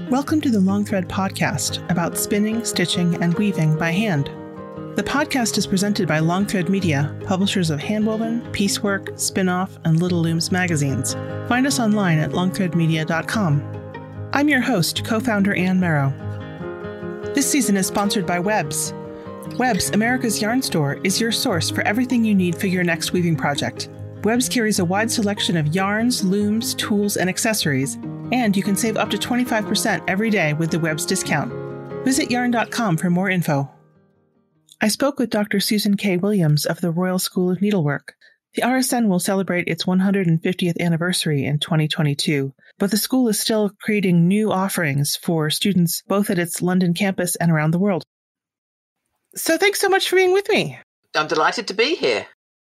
Welcome to the Long Thread podcast about spinning, stitching, and weaving by hand. The podcast is presented by Long Thread Media, publishers of Handwoven, Piecework, Spinoff, and Little Looms magazines. Find us online at longthreadmedia.com. I'm your host, co-founder Anne Merrow. This season is sponsored by Webs. Webs, America's yarn store, is your source for everything you need for your next weaving project. Webs carries a wide selection of yarns, looms, tools, and accessories, and you can save up to 25% every day with the Webs discount. Visit yarn.com for more info. I spoke with Dr. Susan K. Williams of the Royal School of Needlework. The RSN will celebrate its 150th anniversary in 2022, but the school is still creating new offerings for students both at its London campus and around the world. So thanks so much for being with me. I'm delighted to be here.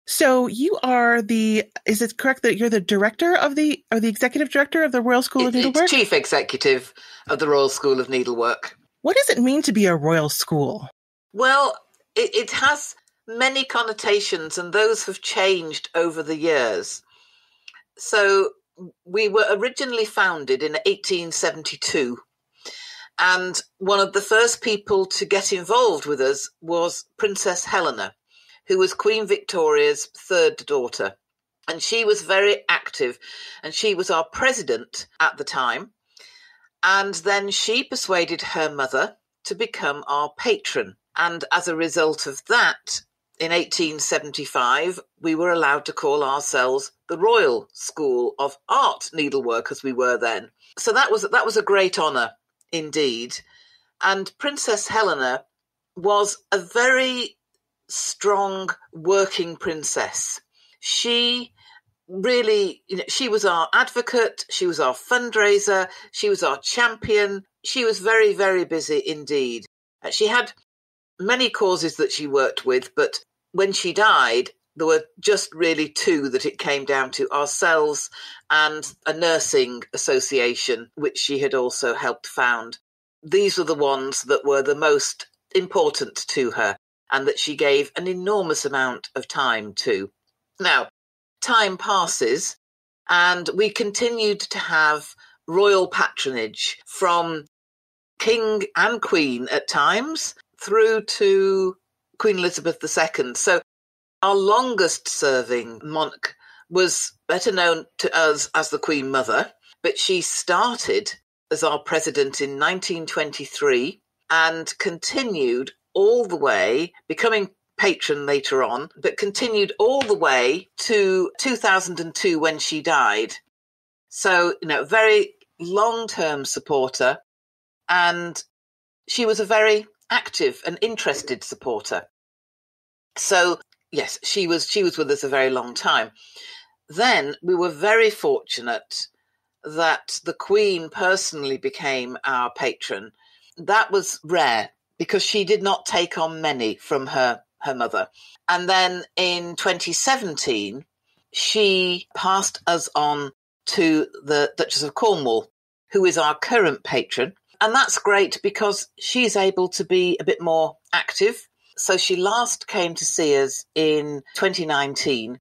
So you are is it correct that you're the director of the executive director of the Royal School of Needlework? It's chief executive of the Royal School of Needlework. What does it mean to be a royal school? Well, it has many connotations, and those have changed over the years. So we were originally founded in 1872, and one of the first people to get involved with us was Princess Helena, who was Queen Victoria's third daughter. And she was very active, and she was our president at the time. And then she persuaded her mother to become our patron. And as a result of that, in 1875, we were allowed to call ourselves the Royal School of Art Needlework, as we were then. So that was a great honour indeed. And Princess Helena was a very strong working princess. She really, she was our advocate, she was our fundraiser, she was our champion. She was very, very busy indeed. She had many causes that she worked with, but when she died, there were just really two that it came down to: ourselves and a nursing association, which she had also helped found. These were the ones that were the most important to her and that she gave an enormous amount of time to. Now, time passes, and we continued to have royal patronage from King and Queen at times, through to Queen Elizabeth II. So our longest serving monarch was better known to us as the Queen Mother, but she started as our president in 1923 and continued all the way, becoming patron later on, but continued all the way to 2002 when she died. So, very long-term supporter, and she was a very active and interested supporter. So, yes, she was with us a very long time. Then we were very fortunate that the Queen personally became our patron. That was rare because she did not take on many from her mother. And then in 2017, she passed us on to the Duchess of Cornwall, who is our current patron. And that's great because she's able to be a bit more active. So she last came to see us in 2019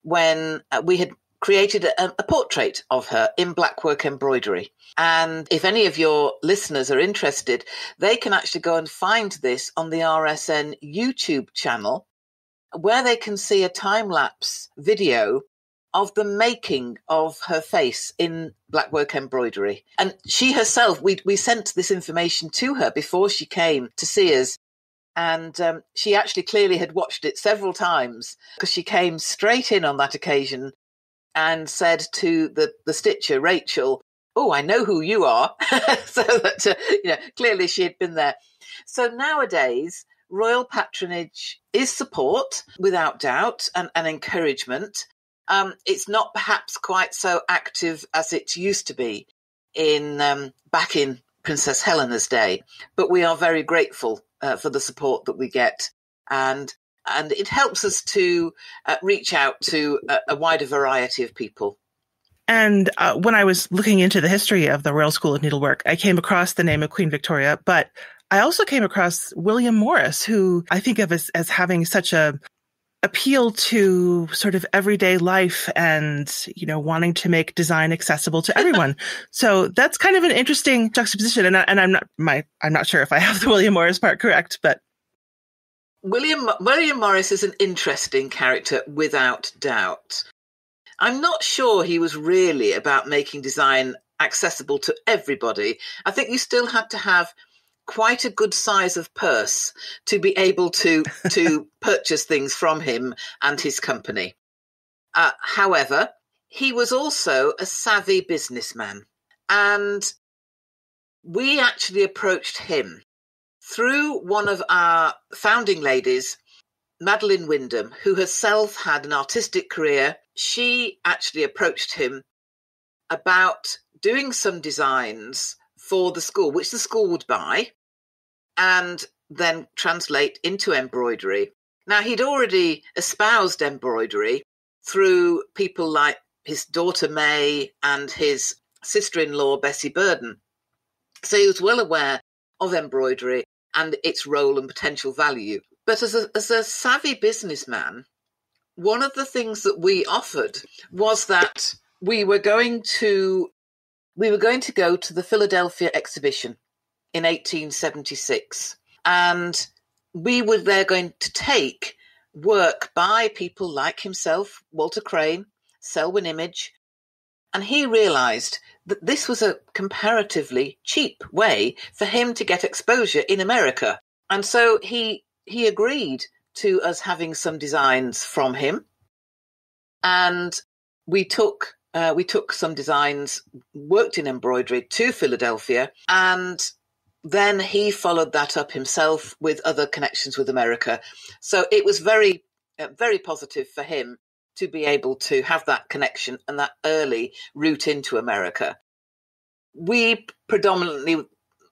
when we had created a portrait of her in blackwork embroidery. And if any of your listeners are interested, they can actually go and find this on the RSN YouTube channel, where they can see a time-lapse video of the making of her face in blackwork embroidery. And she herself, we sent this information to her before she came to see us. And she actually clearly had watched it several times, because she came straight in on that occasion and said to the stitcher, Rachel, "Oh, I know who you are." So that, clearly she had been there. So nowadays, royal patronage is support, without doubt, and encouragement. It's not perhaps quite so active as it used to be back in Princess Helena's day, but we are very grateful for the support that we get, and it helps us to reach out to a wider variety of people. And when I was looking into the history of the Royal School of Needlework, I came across the name of Queen Victoria, but I also came across William Morris, who I think of as having such a appeal to sort of everyday life and, wanting to make design accessible to everyone. So that's kind of an interesting juxtaposition. And I'm not sure if I have the William Morris part correct, but William Morris is an interesting character without doubt. I'm not sure he was really about making design accessible to everybody. I think you still had to have quite a good size of purse to be able to purchase things from him and his company. However, he was also a savvy businessman, and we actually approached him through one of our founding ladies, Madeline Wyndham, who herself had an artistic career. She actually approached him about doing some designs for the school, which the school would buy and then translate into embroidery. Now, he'd already espoused embroidery through people like his daughter May and his sister-in-law Bessie Burden. So he was well aware of embroidery and its role and potential value. But as a savvy businessman, one of the things that we offered was that we were going to go to the Philadelphia exhibition in 1876, and we were there going to take work by people like himself, Walter Crane, Selwyn Image, and he realised that this was a comparatively cheap way for him to get exposure in America. And so he agreed to us having some designs from him, and we took some designs, worked in embroidery to Philadelphia, and then he followed that up himself with other connections with America. So it was very, very positive for him to be able to have that connection and that early route into America. We predominantly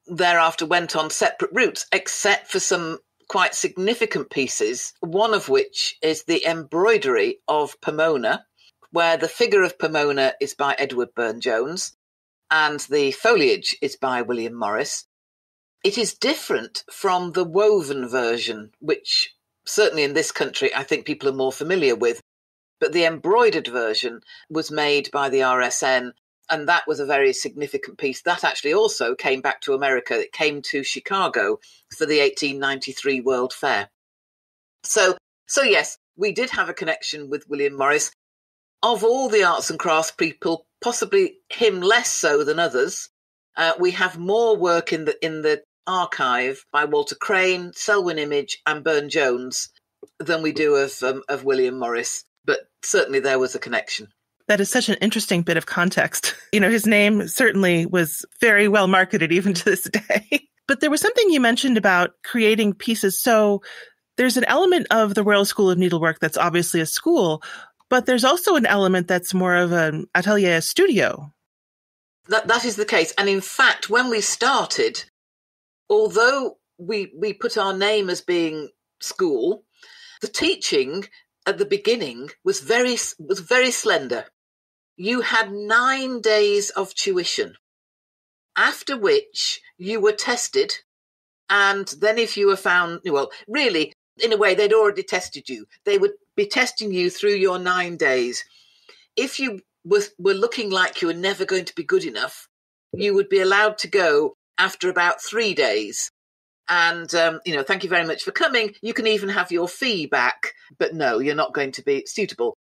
thereafter went on separate routes, except for some quite significant pieces, one of which is the embroidery of Pomona, where the figure of Pomona is by Edward Burne-Jones and the foliage is by William Morris. It is different from the woven version, which certainly in this country I think people are more familiar with. But the embroidered version was made by the RSN, and that was a very significant piece. That actually also came back to America. It came to Chicago for the 1893 World Fair. So yes, we did have a connection with William Morris. Of all the arts and crafts people, possibly him less so than others. We have more work in the archive by Walter Crane, Selwyn Image, and Burne-Jones than we do of William Morris. But certainly there was a connection. That is such an interesting bit of context. His name certainly was very well marketed even to this day. But there was something you mentioned about creating pieces. So there's an element of the Royal School of Needlework that's obviously a school, but there's also an element that's more of an atelier, a studio. That is the case. And in fact, when we started, although we put our name as being school, the teaching at the beginning was very slender. You had 9 days of tuition, after which you were tested. And then if you were found, well, really, in a way, they'd already tested you. They would be testing you through your 9 days. If you were looking like you were never going to be good enough, you would be allowed to go after about 3 days. And, thank you very much for coming. You can even have your fee back, but no, you're not going to be suitable.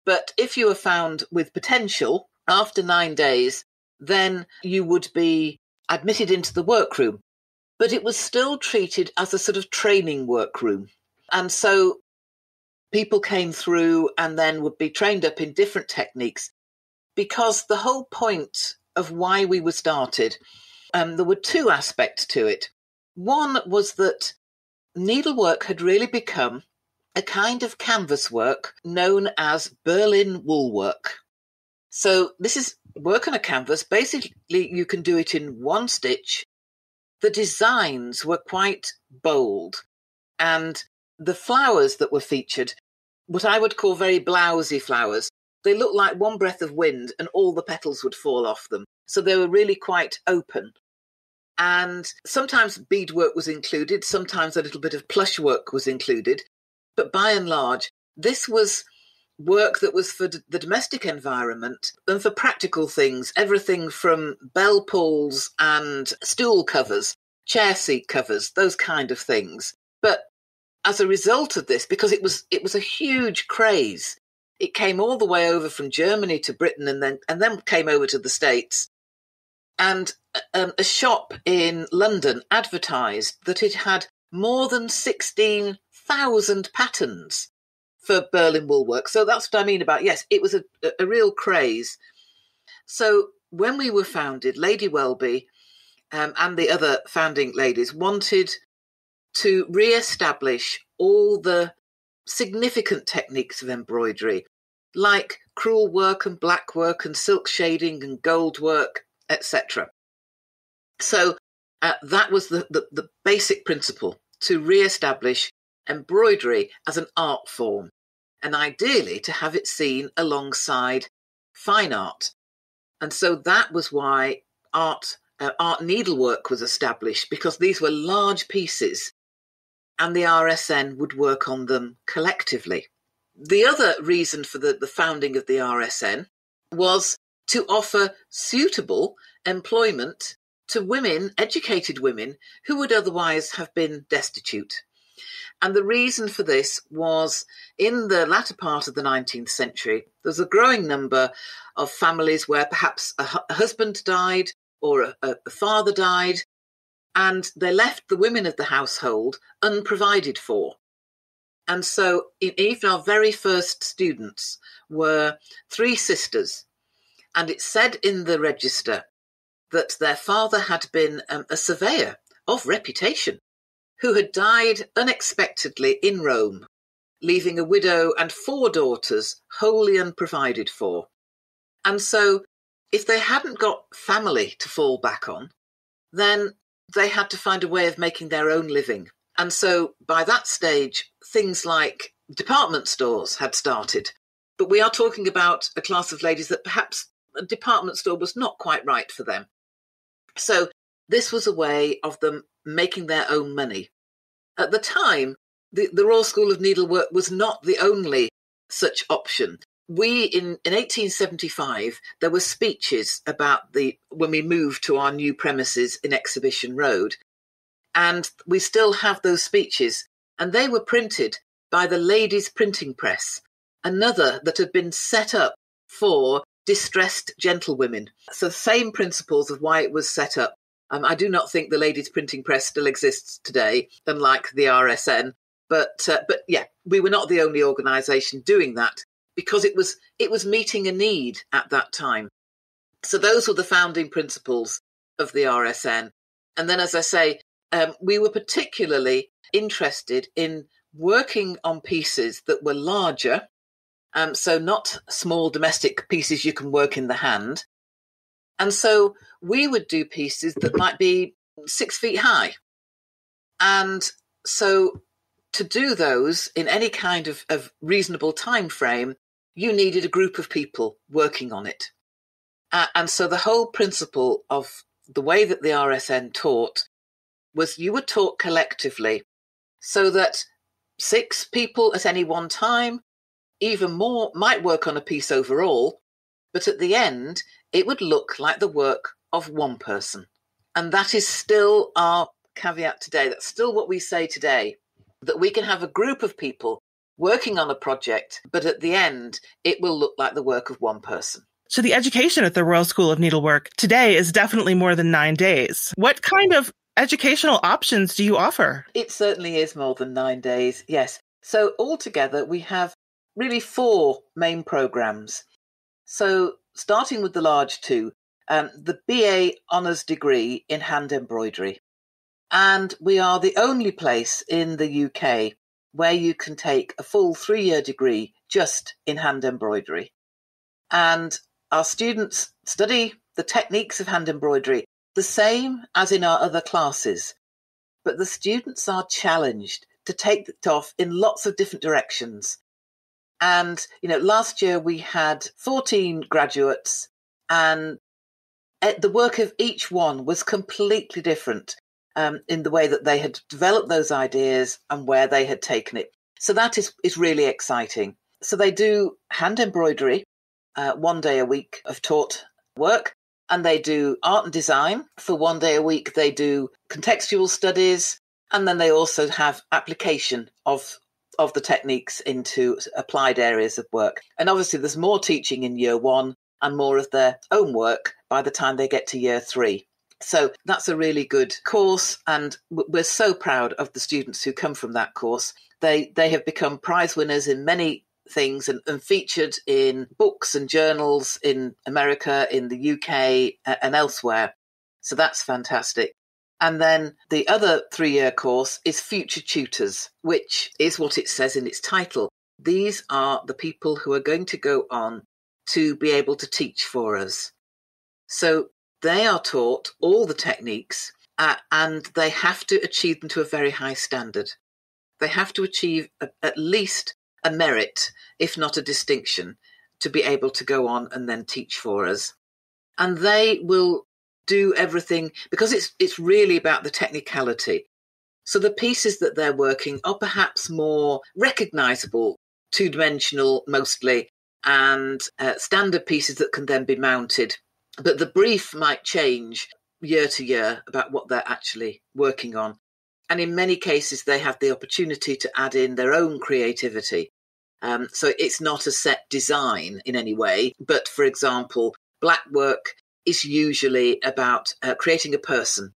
But if you were found with potential after 9 days, then you would be admitted into the workroom. But it was still treated as a sort of training workroom. And so people came through and then would be trained up in different techniques, because the whole point of why we were started, there were two aspects to it. One was that needlework had really become a kind of canvas work known as Berlin wool work. So this is work on a canvas. Basically, you can do it in one stitch. The designs were quite bold, and the flowers that were featured, what I would call very blousy flowers, they looked like one breath of wind and all the petals would fall off them. So they were really quite open. And sometimes beadwork was included, sometimes a little bit of plush work was included. But by and large, this was work that was for the domestic environment and for practical things, everything from bell pulls and stool covers, chair seat covers, those kind of things. But as a result of this, because it was a huge craze, it came all the way over from Germany to Britain and then came over to the States. And a shop in London advertised that it had more than 16,000 patterns for Berlin woolwork. So that's what I mean about, yes, it was a real craze. So when we were founded, Lady Welby and the other founding ladies wanted to re-establish all the significant techniques of embroidery, like crewel work and black work and silk shading and gold work, etc. So that was the basic principle, to re-establish embroidery as an art form, and ideally to have it seen alongside fine art. And so that was why art needlework was established, because these were large pieces and the RSN would work on them collectively. The other reason for the founding of the RSN was to offer suitable employment to women, educated women, who would otherwise have been destitute. And the reason for this was, in the latter part of the 19th century, there's a growing number of families where perhaps a husband died or a father died, and they left the women of the household unprovided for. And so even our very first students were 3 sisters, and it said in the register that their father had been a surveyor of reputation who had died unexpectedly in Rome, leaving a widow and 4 daughters wholly unprovided for. And so if they hadn't got family to fall back on, then they had to find a way of making their own living. And so by that stage, things like department stores had started. But we are talking about a class of ladies that perhaps a department store was not quite right for them. So this was a way of them making their own money. At the time, the Royal School of Needlework was not the only such option. In 1875, there were speeches about when we moved to our new premises in Exhibition Road. And we still have those speeches. And they were printed by the Ladies' Printing Press, another that had been set up for distressed gentlewomen. So the same principles of why it was set up. I do not think the Ladies' Printing Press still exists today, unlike the RSN. But yeah, we were not the only organisation doing that, because it was meeting a need at that time. So those were the founding principles of the RSN. And then, as I say, we were particularly interested in working on pieces that were larger, so not small domestic pieces you can work in the hand. And so we would do pieces that might be 6 feet high. And so to do those in any kind of reasonable time frame, you needed a group of people working on it. And so the whole principle of the way that the RSN taught was you would taught collectively, so that 6 people at any one time, even more, might work on a piece overall, but at the end, it would look like the work of one person. And that is still our caveat today. That's still what we say today, that we can have a group of people working on a project, but at the end, it will look like the work of one person. So the education at the Royal School of Needlework today is definitely more than 9 days. What kind of educational options do you offer? It certainly is more than 9 days, yes. So altogether, we have really 4 main programs. So starting with the large 2, the BA Honours degree in hand embroidery. And we are the only place in the UK where you can take a full 3-year degree just in hand embroidery. And our students study the techniques of hand embroidery the same as in our other classes, but the students are challenged to take it off in lots of different directions. And, last year we had 14 graduates, and the work of each one was completely different in the way that they had developed those ideas and where they had taken it. So that is really exciting. So they do hand embroidery, 1 day a week of taught work, and they do art and design for 1 day a week. They do contextual studies, and then they also have application of the techniques into applied areas of work. And obviously there's more teaching in year 1 and more of their own work by the time they get to year 3. So that's a really good course, and we're so proud of the students who come from that course. They have become prize winners in many things and featured in books and journals in America, in the UK and elsewhere. So that's fantastic. And then the other 3-year course is Future Tutors, which is what it says in its title. These are the people who are going to go on to be able to teach for us. So they are taught all the techniques and they have to achieve them to a very high standard. They have to achieve at least a merit, if not a distinction, to be able to go on and then teach for us. And they will do everything because it's really about the technicality. So the pieces that they're working are perhaps more recognizable, two-dimensional mostly, and standard pieces that can then be mounted. But the brief might change year to year about what they're actually working on. And in many cases, they have the opportunity to add in their own creativity. So it's not a set design in any way. But for example, black work is usually about creating a person,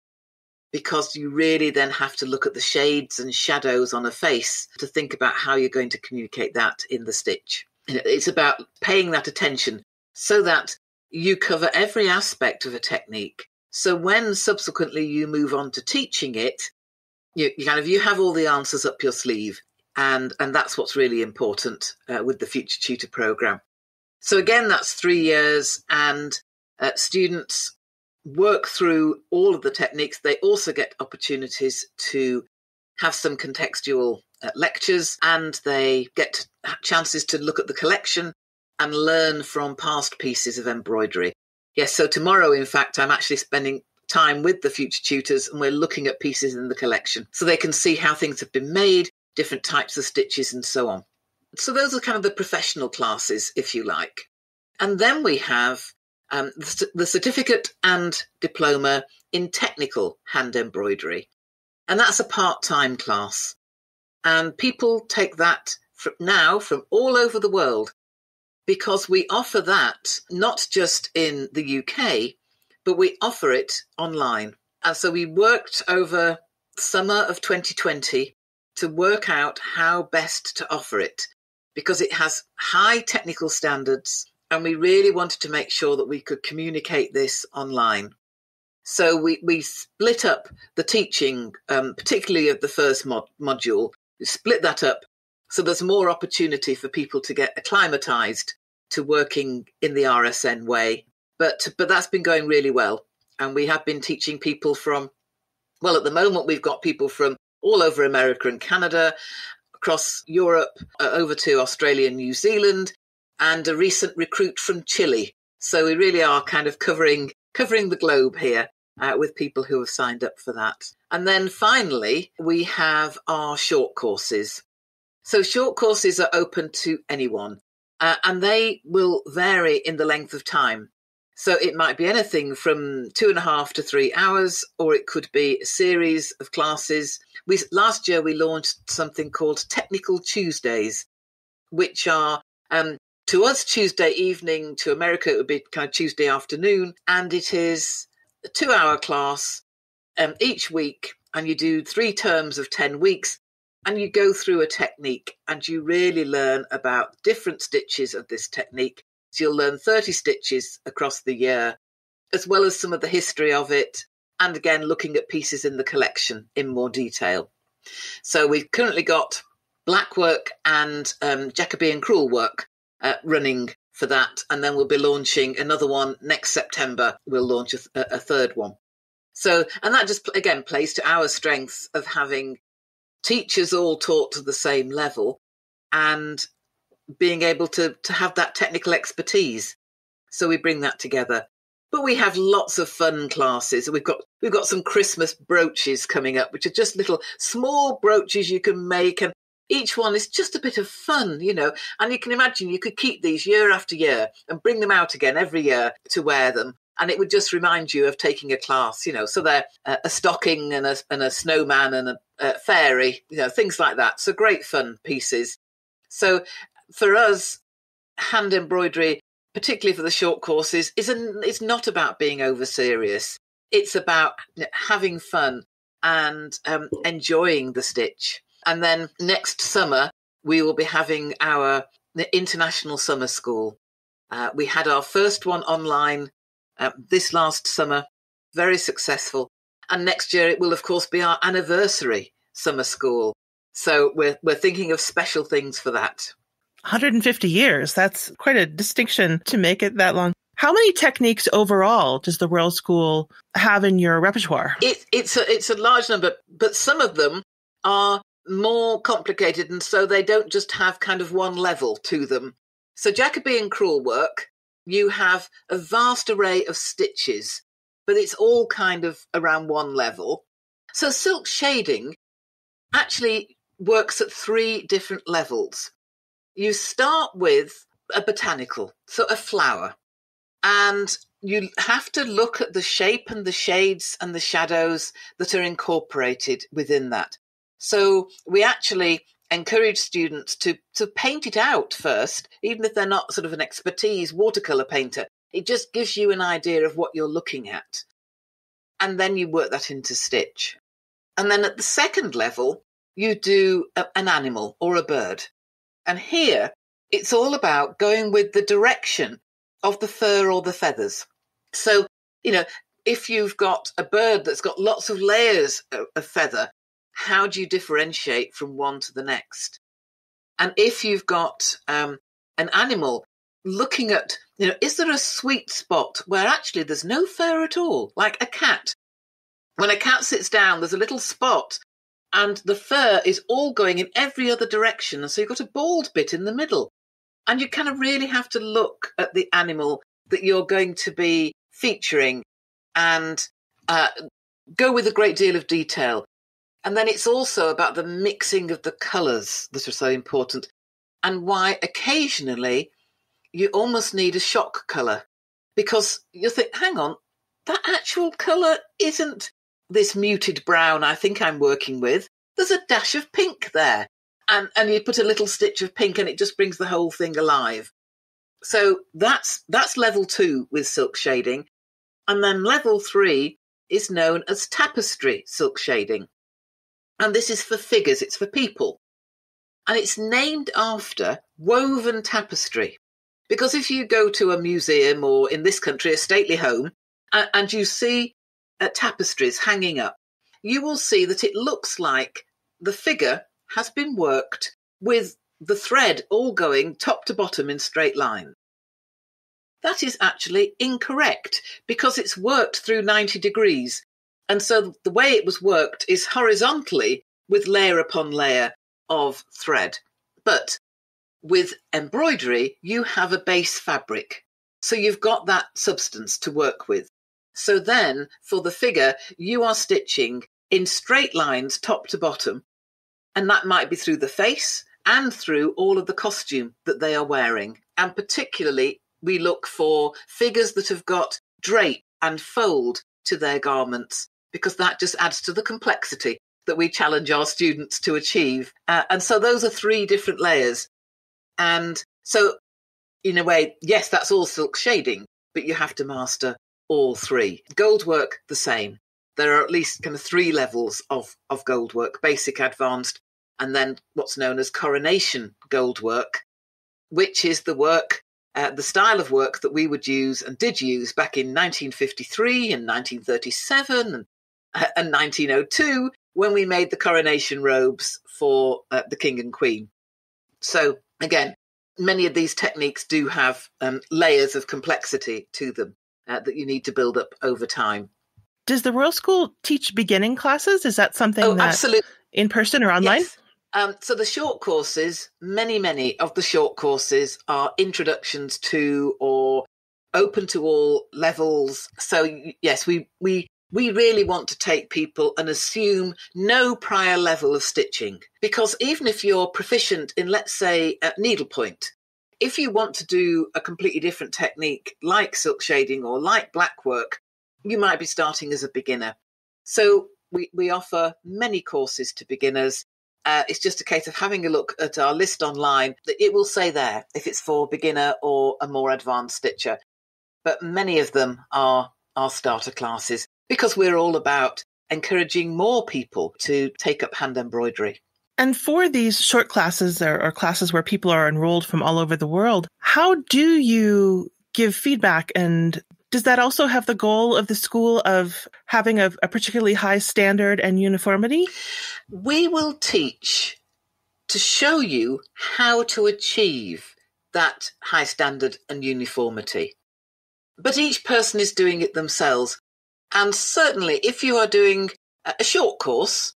because you really then have to look at the shades and shadows on a face to think about how you're going to communicate that in the stitch. It's about paying that attention so that you cover every aspect of a technique. So when subsequently you move on to teaching it, you have all the answers up your sleeve. And that's what's really important with the Future Tutor programme. So again, that's 3 years, and students work through all of the techniques. They also get opportunities to have some contextual lectures, and they get chances to look at the collection and learn from past pieces of embroidery. Yes, so tomorrow, in fact, I'm actually spending time with the Future Tutors, and we're looking at pieces in the collection so they can see how things have been made, different types of stitches and so on. So those are kind of the professional classes, if you like. And then we have the certificate and diploma in technical hand embroidery. And that's a part-time class. And people take that now from all over the world, because we offer that not just in the UK, but we offer it online. And so we worked over summer of 2020 to work out how best to offer it, because it has high technical standards, and we really wanted to make sure that we could communicate this online. So we split up the teaching, particularly of the first module. We split that up so there's more opportunity for people to get acclimatized to working in the RSN way. But that's been going really well. And we have been teaching people from, well, at the moment we've got people from all over America and Canada, across Europe, over to Australia and New Zealand, and a recent recruit from Chile. So we really are kind of covering the globe here with people who have signed up for that. And then finally, we have our short courses. So short courses are open to anyone, and they will vary in the length of time. So it might be anything from 2.5 to 3 hours, or it could be a series of classes. Last year, we launched something called Technical Tuesdays, which are, to us, Tuesday evening. To America, it would be kind of Tuesday afternoon. And it is a 2-hour class each week. And you do 3 terms of 10 weeks. And you go through a technique, and you really learn about different stitches of this technique. So you'll learn 30 stitches across the year, as well as some of the history of it, and again, looking at pieces in the collection in more detail. So we've currently got black work and Jacobean crewel work running for that, and then we'll be launching another one next September. We'll launch a third one. So, and that just, again, plays to our strengths of having teachers all taught to the same level and being able to have that technical expertise. So we bring that together. But we have lots of fun classes. We've got some Christmas brooches coming up, which are just little small brooches you can make. And each one is just a bit of fun, and you can imagine you could keep these year after year and bring them out again every year to wear them. And it would just remind you of taking a class, so they're a stocking and a snowman and a fairy, things like that. So great fun pieces. So for us, hand embroidery, particularly for the short courses, it's not about being over serious. It's about having fun and enjoying the stitch. And then next summer, we will be having our international summer school. We had our first one online this last summer, very successful. And next year, it will, of course, be our anniversary summer school. So we're thinking of special things for that. 150 years. That's quite a distinction to make it that long. How many techniques overall does the Royal School have in your repertoire? It's a large number, but some of them are more complicated, and so they don't just have kind of one level to them. So Jacobean crewel work, you have a vast array of stitches, but it's all kind of around one level. So silk shading actually works at 3 different levels. You start with a botanical, so a flower, and you have to look at the shape and the shades and the shadows that are incorporated within that. So we actually encourage students to paint it out first, even if they're not sort of an expertise watercolour painter. It just gives you an idea of what you're looking at. And then you work that into stitch. And then at the second level, you do an animal or a bird. And here, it's all about going with the direction of the fur or the feathers. So, if you've got a bird that's got lots of layers of feather, how do you differentiate from one to the next? And if you've got an animal, looking at, is there a sweet spot where actually there's no fur at all, like a cat? When a cat sits down, there's a little spot and the fur is all going in every other direction. And so you've got a bald bit in the middle. And you kind of really have to look at the animal that you're going to be featuring and go with a great deal of detail. And then it's also about the mixing of the colours that are so important, and why occasionally you almost need a shock colour, because you think, hang on, that actual colour isn't this muted brown I think I'm working with. There's a dash of pink there. And you put a little stitch of pink and it just brings the whole thing alive. So that's level 2 with silk shading. And then level 3 is known as tapestry silk shading. And this is for figures, it's for people. And it's named after woven tapestry. Because if you go to a museum or in this country, a stately home, and you see tapestries hanging up, you will see that it looks like the figure has been worked with the thread all going top to bottom in straight line. That is actually incorrect because it's worked through 90 degrees. And so the way it was worked is horizontally with layer upon layer of thread. But with embroidery, you have a base fabric. So you've got that substance to work with. So then for the figure, you are stitching in straight lines, top to bottom. And that might be through the face and through all of the costume that they are wearing. And particularly, we look for figures that have got drape and fold to their garments, because that just adds to the complexity that we challenge our students to achieve. And so those are 3 different layers. And so in a way, yes, that's all silk shading, but you have to master all 3. Gold work, the same. There are at least kind of 3 levels of gold work, basic, advanced, and then what's known as coronation gold work, which is the work, the style of work that we would use and did use back in 1953 and 1937 and 1902, when we made the coronation robes for the King and Queen. So again, many of these techniques do have layers of complexity to them that you need to build up over time. Does the Royal School teach beginning classes? Is that something that absolutely. In person or online? Yes. So the short courses, many of the short courses are introductions to or open to all levels. So yes, we we really want to take people and assume no prior level of stitching. Because even if you're proficient in, let's say, at needlepoint, if you want to do a completely different technique like silk shading or like blackwork, you might be starting as a beginner. So we offer many courses to beginners. It's just a case of having a look at our list online. It will say there if it's for beginner or a more advanced stitcher. But many of them are starter classes because we're all about encouraging more people to take up hand embroidery. And for these short classes or classes where people are enrolled from all over the world, how do you give feedback? And does that also have the goal of the school of having a particularly high standard and uniformity? We will teach to show you how to achieve that high standard and uniformity. But each person is doing it themselves. And certainly if you are doing a short course,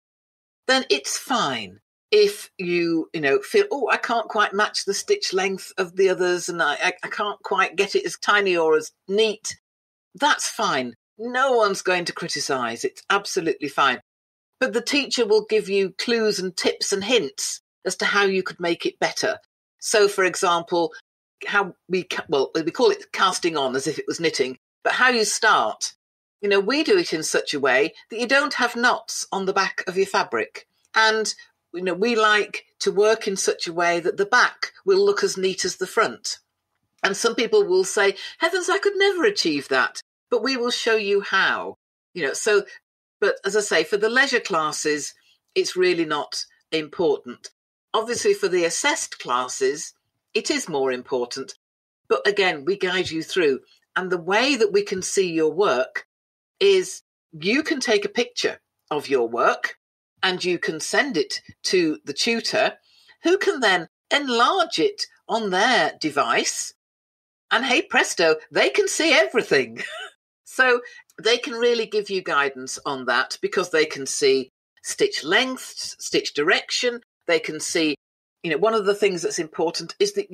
then it's fine. If you feel, I can't quite match the stitch length of the others and I can't quite get it as tiny or as neat, that's fine. No one's going to criticise. It's absolutely fine. But the teacher will give you clues and tips and hints as to how you could make it better. So, for example, how we call it casting on as if it was knitting, but how you start. We do it in such a way that you don't have knots on the back of your fabric. And we like to work in such a way that the back will look as neat as the front. And some people will say, heavens, I could never achieve that. But we will show you how. But as I say, for the leisure classes, it's really not important. Obviously, for the assessed classes, it is more important. But again, we guide you through. And the way that we can see your work is you can take a picture of your work and you can send it to the tutor, who can then enlarge it on their device. And hey, presto, they can see everything. So they can really give you guidance on that because they can see stitch length, stitch direction. They can see, one of the things that's important is that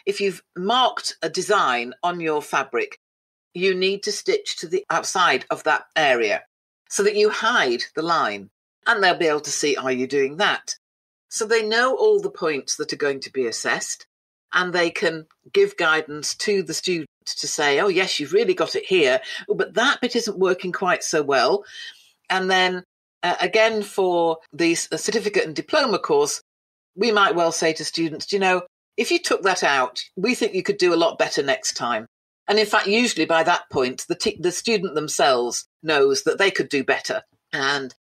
if you've marked a design on your fabric, you need to stitch to the outside of that area so that you hide the line. And they'll be able to see, are you doing that? So they know all the points that are going to be assessed and they can give guidance to the student to say, oh, yes, you've really got it here, but that bit isn't working quite so well. And then again, for the certificate and diploma course, we might well say to students, if you took that out, we think you could do a lot better next time. And in fact, usually by that point, the student themselves knows that they could do better. And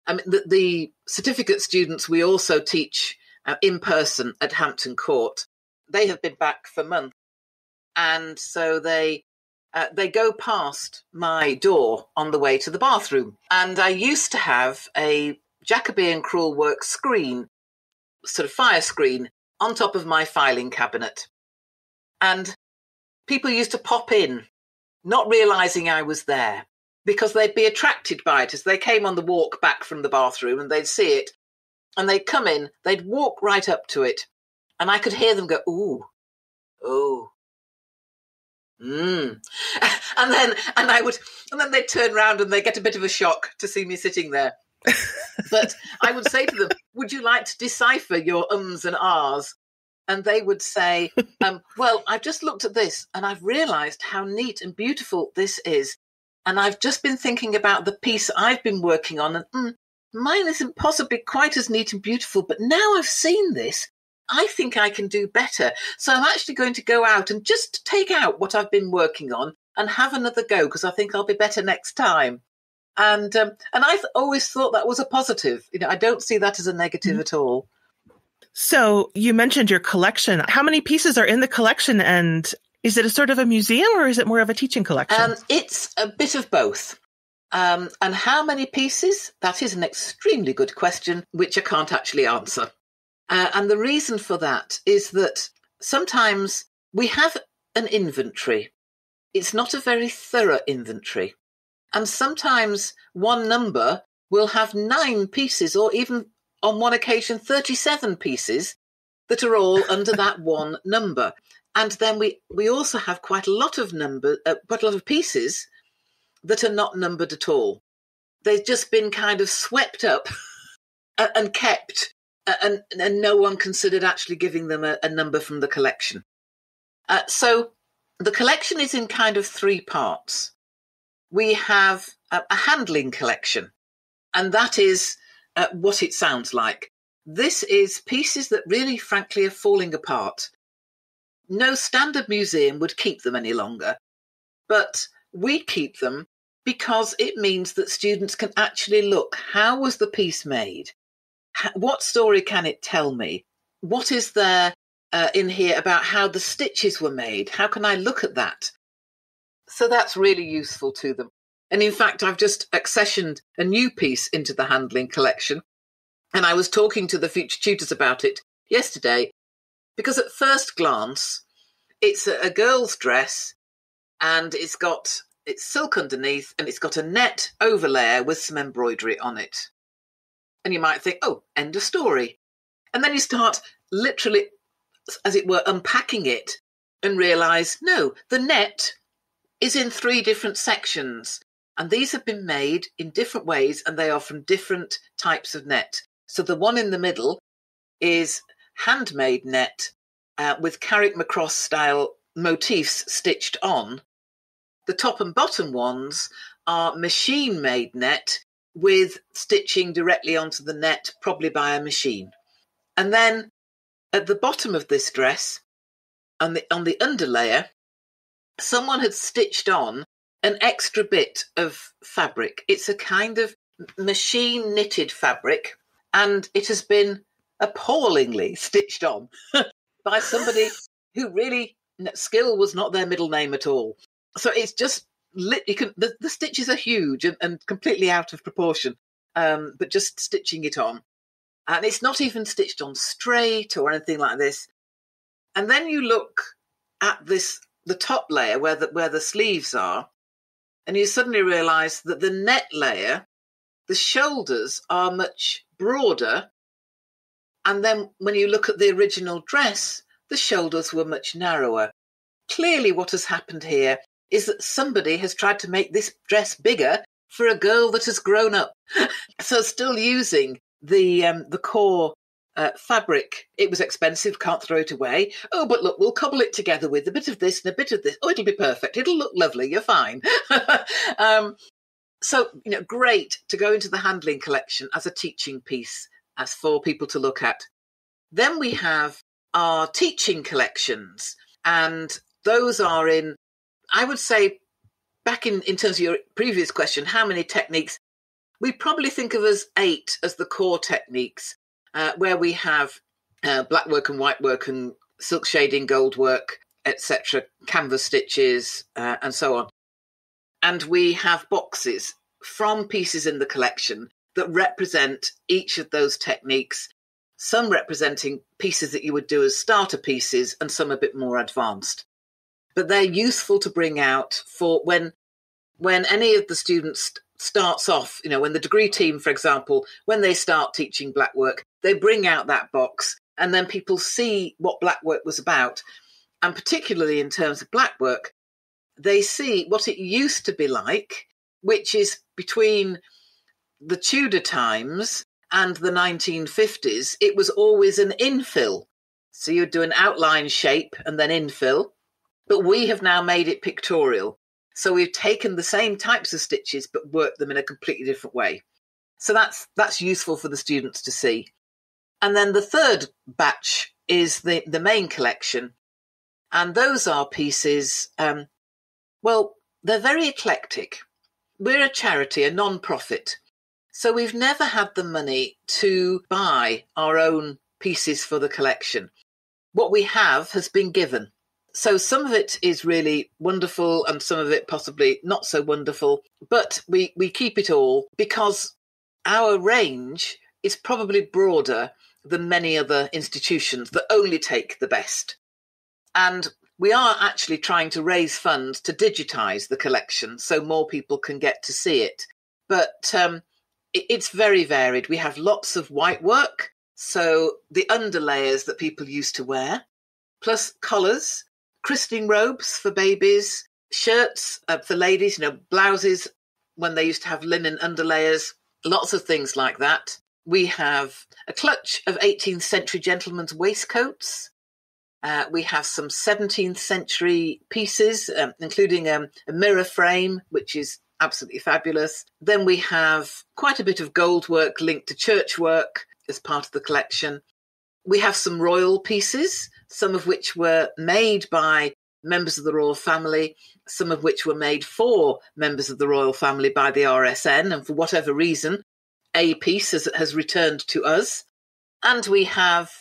the certificate students, we also teach in person at Hampton Court. They have been back for months. And so they go past my door on the way to the bathroom. And I used to have a Jacobean crewel work screen, sort of fire screen, on top of my filing cabinet. And people used to pop in, not realising I was there, because they'd be attracted by it as they came on the walk back from the bathroom and they'd see it. And they'd come in, they'd walk right up to it. And I could hear them go, ooh, oh. And then they'd turn round and they'd get a bit of a shock to see me sitting there. But I would say to them, would you like to decipher your ums and ahs? And they would say, well, I've just looked at this and I've realised how neat and beautiful this is. And I've just been thinking about the piece I've been working on and mine isn't possibly quite as neat and beautiful, but now I've seen this, I think I can do better. So I'm actually going to go out and just take out what I've been working on and have another go because I think I'll be better next time. And I've always thought that was a positive. I don't see that as a negative at all. So you mentioned your collection. How many pieces are in the collection? And is it a sort of a museum or is it more of a teaching collection? It's a bit of both. And how many pieces? That is an extremely good question, which I can't actually answer. And the reason for that is that sometimes we have an inventory. It's not a very thorough inventory. And sometimes one number will have 9 pieces or even on one occasion 37 pieces that are all under that one number. And then we also have quite a lot of pieces that are not numbered at all. they've just been kind of swept up and kept, and no one considered actually giving them a number from the collection. So the collection is in kind of three parts. We have a handling collection, and that is what it sounds like. This is pieces that really, frankly, are falling apart. No standard museum would keep them any longer, but we keep them because it means that students can actually look, how was the piece made? What story can it tell me? What is there in here about how the stitches were made? How can I look at that? So that's really useful to them. And in fact, I've just accessioned a new piece into the handling collection. And I was talking to the future tutors about it yesterday, because at first glance, it's a girl's dress, and it's silk underneath, and it's got a net overlayer with some embroidery on it. And you might think, oh, end of story. And then you start literally, as it were, unpacking it and realise, no, the net is in 3 different sections. And these have been made in different ways, and they are from different types of net. So the one in the middle is handmade net with Carrick-Macross style motifs stitched on. The top and bottom ones are machine-made net with stitching directly onto the net, probably by a machine. And then at the bottom of this dress, on the underlayer, someone had stitched on an extra bit of fabric. It's a kind of machine knitted fabric, and it has been appallingly stitched on by somebody who really, skill was not their middle name at all. So it's just, the stitches are huge and completely out of proportion, but just stitching it on. And it's not even stitched on straight or anything like this. And then you look at the top layer where the sleeves are, and you suddenly realise that the net layer, the shoulders are much broader. And then when you look at the original dress, the shoulders were much narrower. Clearly what has happened here is that somebody has tried to make this dress bigger for a girl that has grown up. So still using the core fabric. It was expensive, can't throw it away. Oh, but look, we'll cobble it together with a bit of this and a bit of this. Oh, it'll be perfect. It'll look lovely. You're fine. So, great to go into the handling collection as a teaching piece, as for people to look at. Then we have our teaching collections, and those are in, I would say, back in terms of your previous question, how many techniques? We probably think of as 8 as the core techniques, where we have black work and white work and silk shading, gold work, etc., canvas stitches, and so on. And we have boxes from pieces in the collection that represent each of those techniques, some representing pieces that you would do as starter pieces and some a bit more advanced. But they're useful to bring out for when any of the students starts off, when the degree team, for example, when they start teaching black work, they bring out that box and then people see what black work was about. And particularly in terms of black work, they see what it used to be like, which is between the Tudor times and the 1950s. It was always an infill. So you'd do an outline shape and then infill. But we have now made it pictorial. So we've taken the same types of stitches, but worked them in a completely different way. So that's useful for the students to see. And then the third batch is the main collection. And those are pieces, they're very eclectic. We're a charity, a non-profit. So we've never had the money to buy our own pieces for the collection. What we have has been given. So some of it is really wonderful and some of it possibly not so wonderful, but we keep it all because our range is probably broader than many other institutions that only take the best. And we are actually trying to raise funds to digitise the collection so more people can get to see it. But it's very varied. We have lots of white work, so the underlayers that people used to wear, plus collars, christening robes for babies, shirts for ladies, blouses, when they used to have linen underlayers, lots of things like that. We have a clutch of 18th century gentlemen's waistcoats. We have some 17th century pieces, including a mirror frame, which is absolutely fabulous. Then we have quite a bit of gold work linked to church work as part of the collection. We have some royal pieces, some of which were made by members of the royal family, some of which were made for members of the royal family by the RSN, and for whatever reason, a piece has returned to us. And we have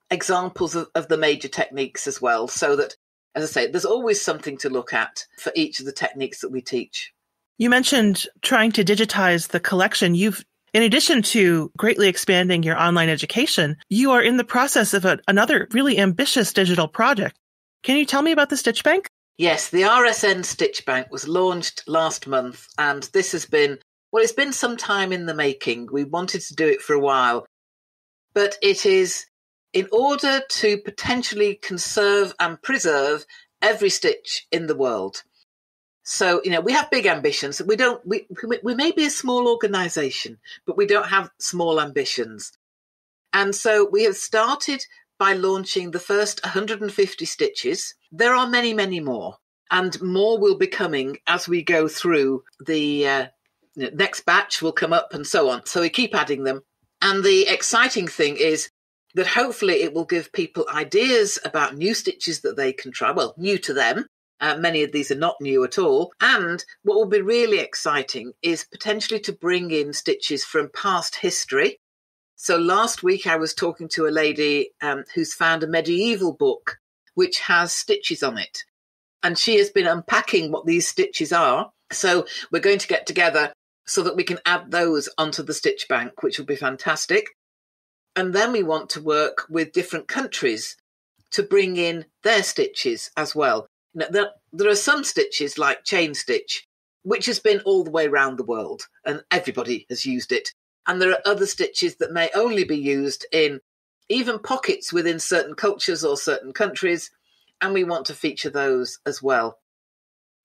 examples of the major techniques as well, so that, as I say, there's always something to look at for each of the techniques that we teach. You mentioned trying to digitize the collection. In addition to greatly expanding your online education, you are in the process of another really ambitious digital project. Can you tell me about the Stitch Bank? Yes, the RSN Stitch Bank was launched last month, and this has been, it's been some time in the making. We wanted to do it for a while, but it is in order to potentially conserve and preserve every stitch in the world. So, we have big ambitions. We may be a small organisation, but we don't have small ambitions. And so we have started by launching the first 150 stitches. There are many, many more, and more will be coming as we go through. The next batch will come up and so on. So we keep adding them. And the exciting thing is that hopefully it will give people ideas about new stitches that they can try. Well, new to them. Many of these are not new at all. And what will be really exciting is potentially to bring in stitches from past history. So last week I was talking to a lady who's found a medieval book which has stitches on it. And she has been unpacking what these stitches are. So we're going to get together so that we can add those onto the Stitch Bank, which will be fantastic. And then we want to work with different countries to bring in their stitches as well. There are some stitches like chain stitch, which has been all the way around the world and everybody has used it. And there are other stitches that may only be used in even pockets within certain cultures or certain countries. And we want to feature those as well.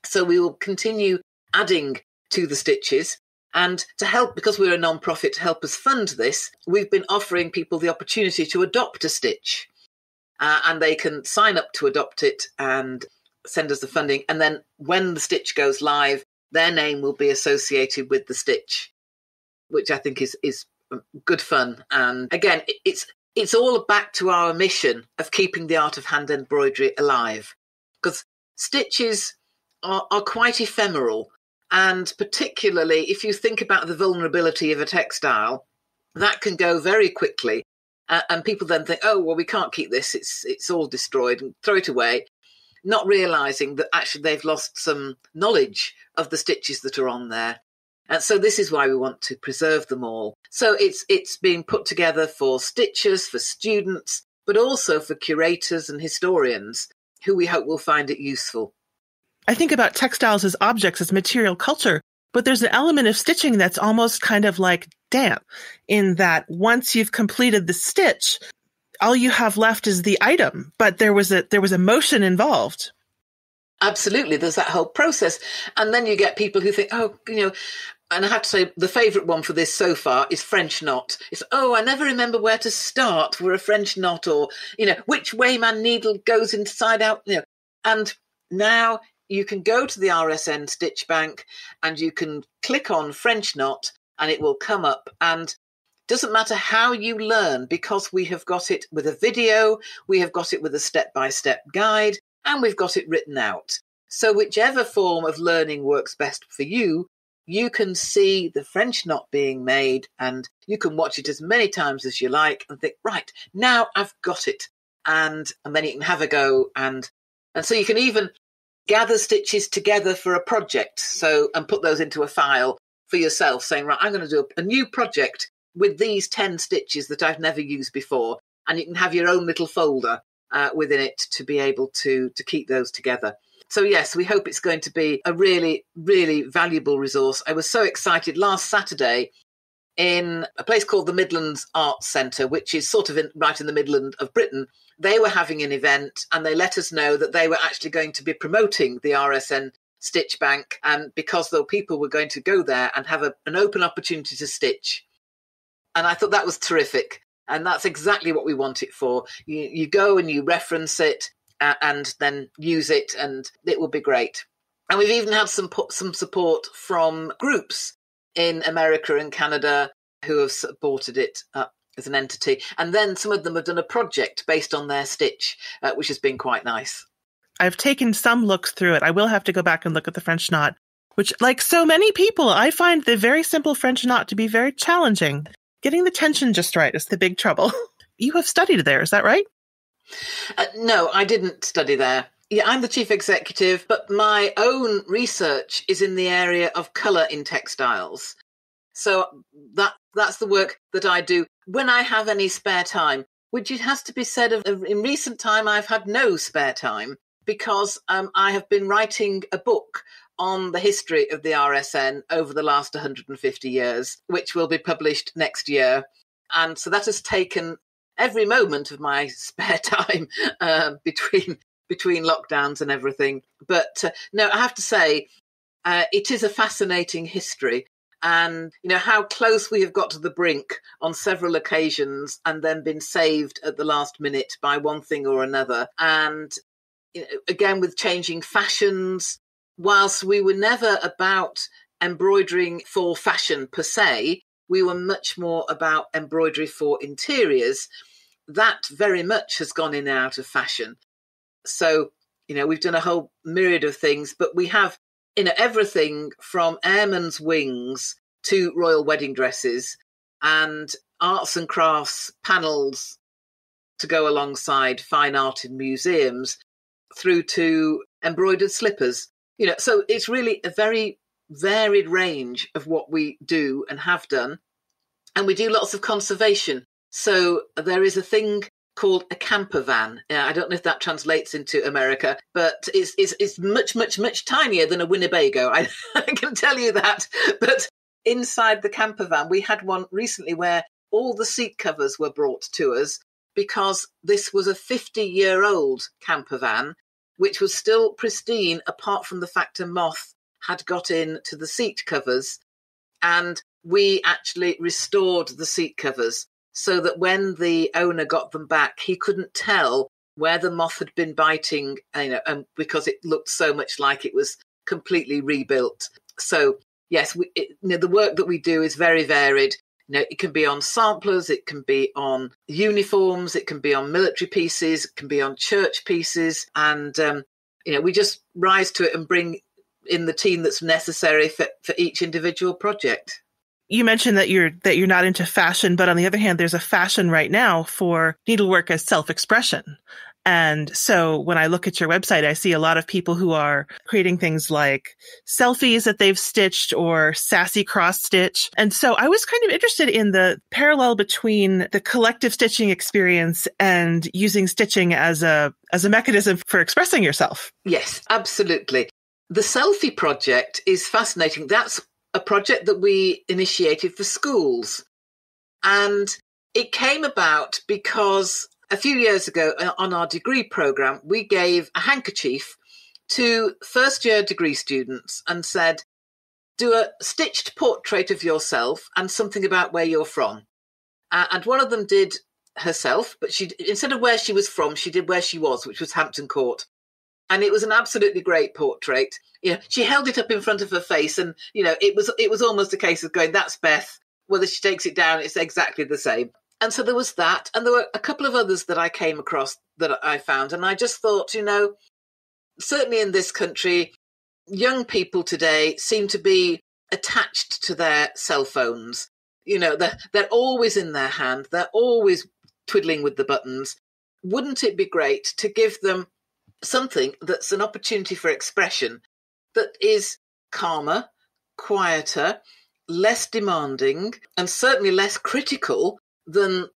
So we will continue adding to the stitches. And to help, because we're a non-profit, to help us fund this, we've been offering people the opportunity to adopt a stitch. And they can sign up to adopt it and send us the funding. And then when the stitch goes live, their name will be associated with the stitch, which I think is good fun. And again, it's all back to our mission of keeping the art of hand embroidery alive, because stitches are quite ephemeral. And particularly if you think about the vulnerability of a textile, that can go very quickly. And people then think, oh, well, we can't keep this. It's all destroyed, and throw it away, not realising that actually they've lost some knowledge of the stitches that are on there. And so this is why we want to preserve them all. So it's being put together for stitchers, for students, but also for curators and historians who we hope will find it useful. I think about textiles as objects, as material culture, but there's an element of stitching that's almost kind of like damp, in that once you've completed the stitch, all you have left is the item, but there was a motion involved. Absolutely. There's that whole process. And then you get people who think, and I have to say the favourite one for this so far is French knot. It's, I never remember where to start for a French knot, or, which way my needle goes inside out, And now you can go to the RSN Stitch Bank and you can click on French knot and it will come up. And doesn't matter how you learn, because we have got it with a video, we have got it with a step-by-step guide, and we've got it written out. So whichever form of learning works best for you, you can see the French knot being made and you can watch it as many times as you like and think, right, now I've got it. And then you can have a go. And so you can even gather stitches together for a project. So, and put those into a file for yourself, saying, right, I'm going to do a new project with these 10 stitches that I've never used before. And you can have your own little folder within it to be able to keep those together. So yes, we hope it's going to be a really, really valuable resource. I was so excited last Saturday in a place called the Midlands Arts Centre, which is sort of right in the Midland of Britain. They were having an event and they let us know that they were actually going to be promoting the RSN stitch bank, and because though people were going to go there and have an open opportunity to stitch. And I thought that was terrific. And that's exactly what we want it for. You go and you reference it and then use it, and it will be great. And we've even had some support from groups in America and Canada who have supported it as an entity. And then some of them have done a project based on their stitch, which has been quite nice. I've taken some looks through it. I will have to go back and look at the French knot, which, like so many people, I find the very simple French knot to be very challenging. Getting the tension just right is the big trouble. You have studied there, is that right? No, I didn't study there. Yeah, I'm the chief executive, but my own research is in the area of colour in textiles. So that's the work that I do when I have any spare time, which it has to be said in recent time I've had no spare time, because I have been writing a book on the history of the RSN over the last 150 years, which will be published next year. And so that has taken every moment of my spare time between lockdowns and everything. But no, I have to say, it is a fascinating history. And, you know, how close we have got to the brink on several occasions and then been saved at the last minute by one thing or another. And, you know, again, with changing fashions, whilst we were never about embroidering for fashion per se, we were much more about embroidery for interiors. That very much has gone in and out of fashion. So, you know, we've done a whole myriad of things, but we have, you know, everything from airmen's wings to royal wedding dresses and arts and crafts panels to go alongside fine art in museums through to embroidered slippers. You know, so it's really a very varied range of what we do and have done. And we do lots of conservation. So there is a thing called a camper van. I don't know if that translates into America, but it's much, much, much tinier than a Winnebago. I can tell you that. But inside the camper van, we had one recently where all the seat covers were brought to us because this was a 50-year-old camper van, which was still pristine, apart from the fact a moth had got into the seat covers. And we actually restored the seat covers so that when the owner got them back, he couldn't tell where the moth had been biting, you know, and because it looked so much like it was completely rebuilt. So, yes, you know, the work that we do is very varied. You know, it can be on samplers, it can be on uniforms, it can be on military pieces, it can be on church pieces. And, you know, we just rise to it and bring in the team that's necessary for each individual project. You mentioned that you're not into fashion, but on the other hand, there's a fashion right now for needlework as self-expression. And so when I look at your website, I see a lot of people who are creating things like selfies that they've stitched or sassy cross stitch. And so I was kind of interested in the parallel between the collective stitching experience and using stitching as a mechanism for expressing yourself. Yes, absolutely. The selfie project is fascinating. That's a project that we initiated for schools. And it came about because a few years ago on our degree programme, we gave a handkerchief to first-year degree students and said, do a stitched portrait of yourself and something about where you're from. And one of them did herself, but she, instead of where she was from, she did where she was, which was Hampton Court. And it was an absolutely great portrait. You know, she held it up in front of her face, and you know, it was almost a case of going, "That's Beth." Whether she takes it down, it's exactly the same. And so there was that, and there were a couple of others that I came across that I found, and I just thought, you know, certainly in this country, young people today seem to be attached to their cell phones. You know, they're always in their hand, they're always twiddling with the buttons. Wouldn't it be great to give them something that's an opportunity for expression that is calmer, quieter, less demanding, and certainly less critical than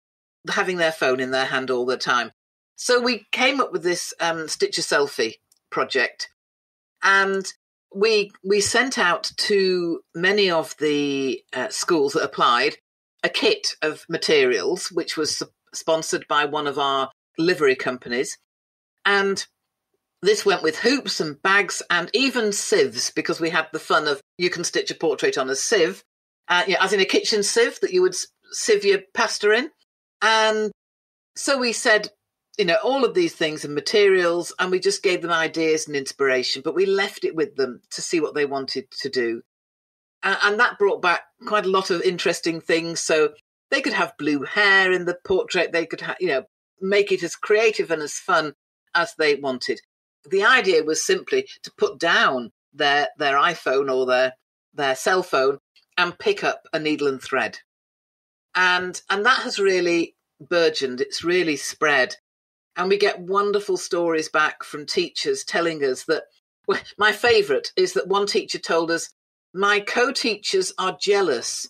having their phone in their hand all the time? So we came up with this Stitch a Selfie project, and we sent out to many of the schools that applied a kit of materials, which was sponsored by one of our livery companies. And This went with hoops and bags and even sieves, because we had the fun of you can stitch a portrait on a sieve, as in a kitchen sieve that you would sieve your pasta in. And so we said, all of these things and materials, and we just gave them ideas and inspiration, but we left it with them to see what they wanted to do. And that brought back quite a lot of interesting things. So they could have blue hair in the portrait. They could, make it as creative and as fun as they wanted. The idea was simply to put down their iPhone or their cell phone and pick up a needle and thread. And that has really burgeoned. It's really spread. And we get wonderful stories back from teachers telling us that, well, my favourite is that one teacher told us, my co-teachers are jealous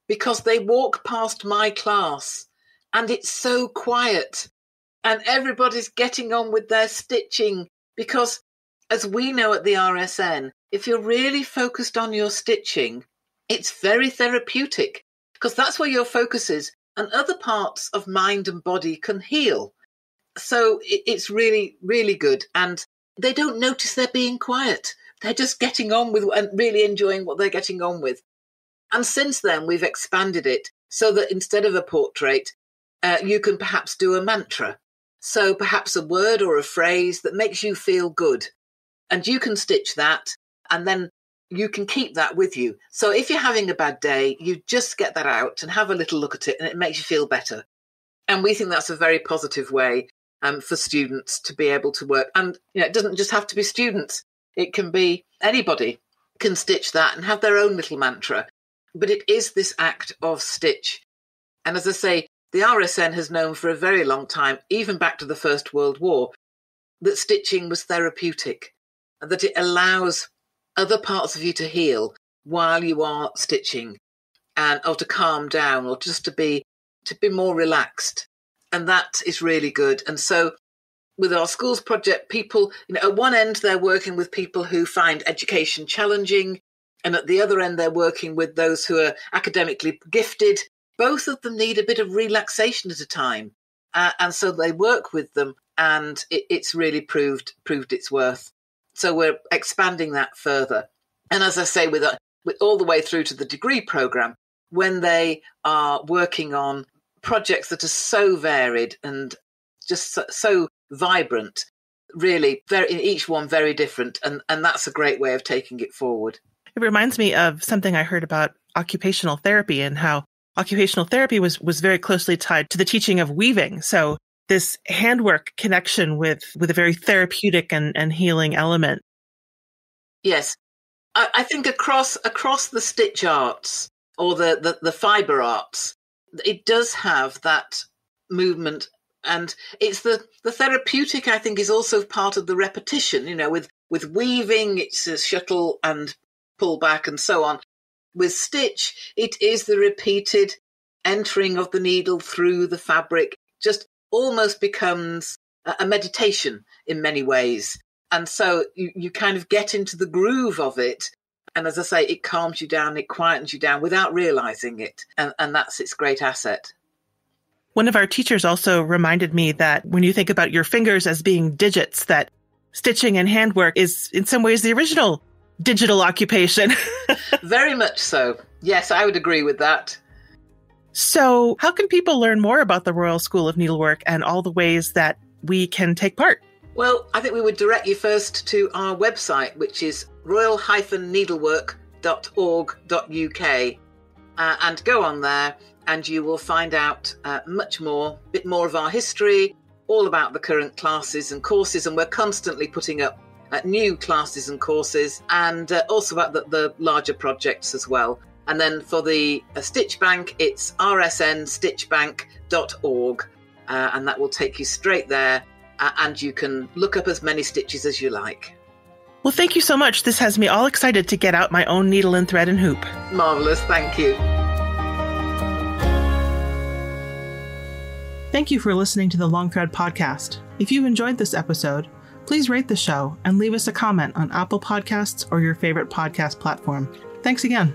because they walk past my class and it's so quiet and everybody's getting on with their stitching, because as we know at the RSN, if you're really focused on your stitching, it's very therapeutic, because that's where your focus is, and other parts of mind and body can heal. So it's really, really good. And they don't notice they're being quiet. They're just getting on with and really enjoying what they're getting on with. And since then, we've expanded it so that instead of a portrait, you can perhaps do a mantra. So perhaps a word or a phrase that makes you feel good. And you can stitch that, and then you can keep that with you. So if you're having a bad day, you just get that out and have a little look at it, and it makes you feel better. And we think that's a very positive way for students to be able to work. And it doesn't just have to be students. It can be anybody can stitch that and have their own little mantra. But it is this act of stitch. And as I say, the RSN has known for a very long time, even back to the First World War, that stitching was therapeutic, and that it allows other parts of you to heal while you are stitching, or to calm down, or just to be more relaxed. And that is really good. And so with our schools project, people, at one end, they're working with people who find education challenging. And at the other end, they're working with those who are academically gifted. Both of them need a bit of relaxation at a time. And so they work with them, and it's really proved its worth. So we're expanding that further. And as I say, with all the way through to the degree programme, when they are working on projects that are so varied and just so vibrant, really, each one very different. And that's a great way of taking it forward. It reminds me of something I heard about occupational therapy, and how occupational therapy was very closely tied to the teaching of weaving. So this handwork connection with a very therapeutic and healing element. Yes. I think across the stitch arts or the fibre arts, it does have that movement. And it's the therapeutic, I think, is also part of the repetition. With weaving, it's a shuttle and pull back and so on. With stitch, it is the repeated entering of the needle through the fabric, just almost becomes a meditation in many ways. And so you kind of get into the groove of it. And as I say, it calms you down, it quietens you down without realizing it. And that's its great asset. One of our teachers also reminded me that when you think about your fingers as being digits, that stitching and handwork is in some ways the original digital occupation. Very much so. Yes, I would agree with that. So how can people learn more about the Royal School of Needlework and all the ways that we can take part? Well, I think we would direct you first to our website, which is royal-needlework.org.uk, and go on there and you will find out much more, a bit more of our history, all about the current classes and courses, and we're constantly putting up new classes and courses, and also about the larger projects as well. And then for the Stitch Bank, it's rsnstitchbank.org, and that will take you straight there, and you can look up as many stitches as you like. Well, thank you so much. This has me all excited to get out my own needle and thread and hoop. Marvellous, thank you. Thank you for listening to the Long Thread podcast. If you enjoyed this episode, please rate the show and leave us a comment on Apple Podcasts or your favorite podcast platform. Thanks again.